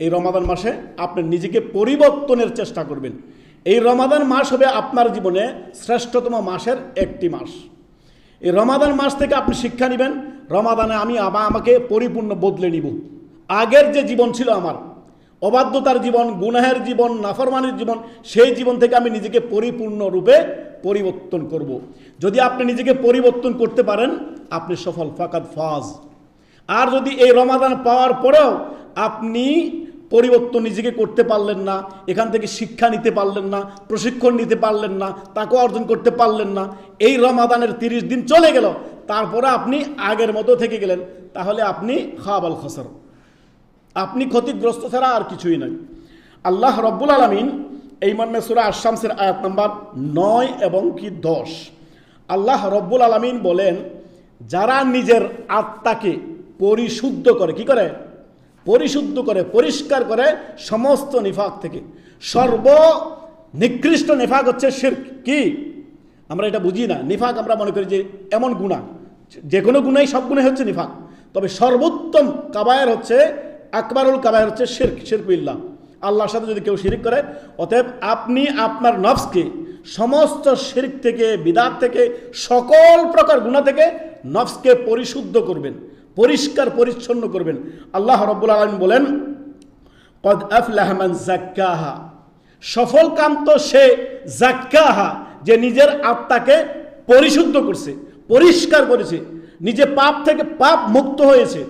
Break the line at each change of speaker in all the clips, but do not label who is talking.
এই রমাদান মাসে আপনি নিজেকে পরিবর্তনের চেষ্টা করবেন। এই রমাদান মাস হবে আপনার জীবনে শ্রেষ্ঠতম মাসের একটি মাস। এই রমাদান মাস থেকে আপনি শিক্ষা নেবেন, রমাদানে আমি আমাকে পরিপূর্ণ বদলে নিব। আগের যে জীবন ছিল আমার, অবাধ্যতার জীবন, গুনাহের জীবন, নাফরমানির জীবন, সেই জীবন থেকে আমি নিজেকে পরিপূর্ণরূপে পরিবর্তন করব। যদি আপনি নিজেকে পরিবর্তন করতে পারেন, আপনি সফল, ফাকাদ ফাজ। আর যদি এই রমাদান পাওয়ার পরেও আপনি পরিবর্তন নিজেকে করতে পারলেন না, এখান থেকে শিক্ষা নিতে পারলেন না, প্রশিক্ষণ নিতে পারলেন না, তাকওয়া অর্জন করতে পারলেন না, এই রমাদানের 30 দিন চলে গেল, তারপরে আপনি আগের মতো থেকে গেলেন, তাহলে আপনি খাবাল খসর, আপনি ক্ষতিগ্রস্ত ছাড়া আর কিছুই নয়। আল্লাহ রব্বুল আলামিন এই মর্মে সূরা আশ-শামসের আয়াত নাম্বার 9 এবং 10 আল্লাহ রব্বুল আলামিন বলেন, যারা নিজের আত্মাকে পরিশুদ্ধ করে, কি করে? পরিশুদ্ধ করে, পরিষ্কার করে সমস্ত নিফাক থেকে। সর্বনিকৃষ্ট নিফাক হচ্ছে শিরক। কি? আমরা এটা বুঝি না। নিফাক আমরা মনে করি যে এমন গুনাহ, যে কোনো গুনাহই, সব গুনাহ হচ্ছে নিফাক। তবে সর্বোত্তম কাবায়ের হচ্ছে, আকবারুল কাবায়ের হচ্ছে শিরক, শিরক বিল্লাহ, আল্লাহর সাথে যদি কেউ শিরক করে। অতএব আপনি আপনার নফসকে সমস্ত শিরক থেকে, বিদআত থেকে, সকল প্রকার গুনাহ থেকে নফসকে পরিশুদ্ধ করবেন, পরিষ্কার পরিচ্ছন্ন করবেন। আল্লাহ রাব্বুল আলামিন বলেন, কদ আফলাহা মান যাক্কাহা, সফল কান্ত সে, যাক্কাহা, যে নিজের আত্মাকে পরিশুদ্ধ করছে, পরিষ্কার করেছে, নিজে পাপ থেকে পাপ মুক্ত হয়েছে,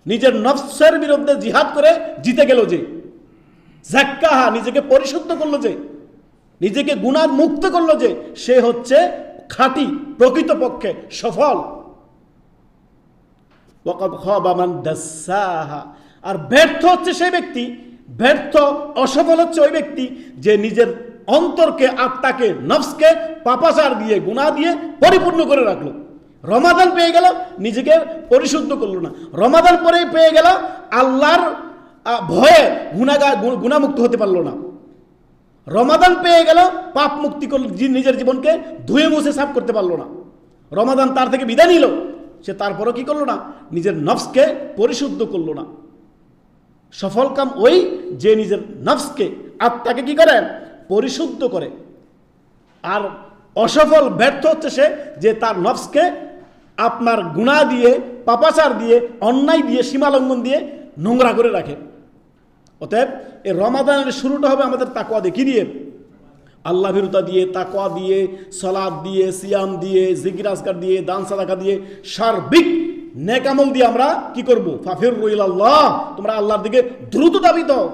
নিজের নফসের বিরুদ্ধে জিহাদ করে জিতে গেল যে, যাক্কাহা, নিজেকে পরিশুদ্ধ করলো যে, নিজেকে গুনাহ মুক্ত করলো যে, সে হচ্ছে খাঁটি, প্রকৃতপক্ষে সফল। ওয়াকাদ খাবা মান দাসসাহা, আর ব্যর্থ হচ্ছে সেই ব্যক্তি, ব্যর্থ অসফল হচ্ছে ওই ব্যক্তি যে নিজের অন্তরকে, আত্মাকে, নফসকে পাপাচার দিয়ে, গুনাহ দিয়ে পরিপূর্ণ করে রাখলো। রমাদান পেয়ে গেল, নিজেকে পরিশুদ্ধ করলো না। রমাদান পরে পেয়ে গেল, আল্লাহর ভয়ে গুনাহমুক্ত হতে পারলো না। রমাদান পেয়ে গেল, পাপ মুক্তি করল, নিজের জীবনকে ধুয়ে মুছে সাফ করতে পারলো না। রমাদান তার থেকে বিদায় নিল, সে তারপরও কি করলো না? নিজের নফসকে পরিশুদ্ধ করলো না। সফল কাম ওই যে নিজের নফসকে, আত্মাকে কি করে? পরিশুদ্ধ করে। আর অসফল, ব্যর্থ হচ্ছে সে যে তার নফসকে আপনার গুনাহ দিয়ে, পাপাচার দিয়ে, অন্যায় দিয়ে, সীমালঙ্ঘন দিয়ে নোংরা করে রাখে। অতএব এই রমাদানের শুরুটা হবে আমাদের তাকওয়া দিয়ে। কি দিয়ে? আল্লাহ ভীরুতা দিয়ে, তাকওয়া দিয়ে, সালাত দিয়ে, সিয়াম দিয়ে, জিকির আজকার দিয়ে, দান সাদাকা দিয়ে, সার্বিক নেক আমল দিয়ে আমরা কি করব? ফাফিরু ইলাল্লাহ, তোমরা আল্লাহর দিকে দ্রুত ধাবিত হও।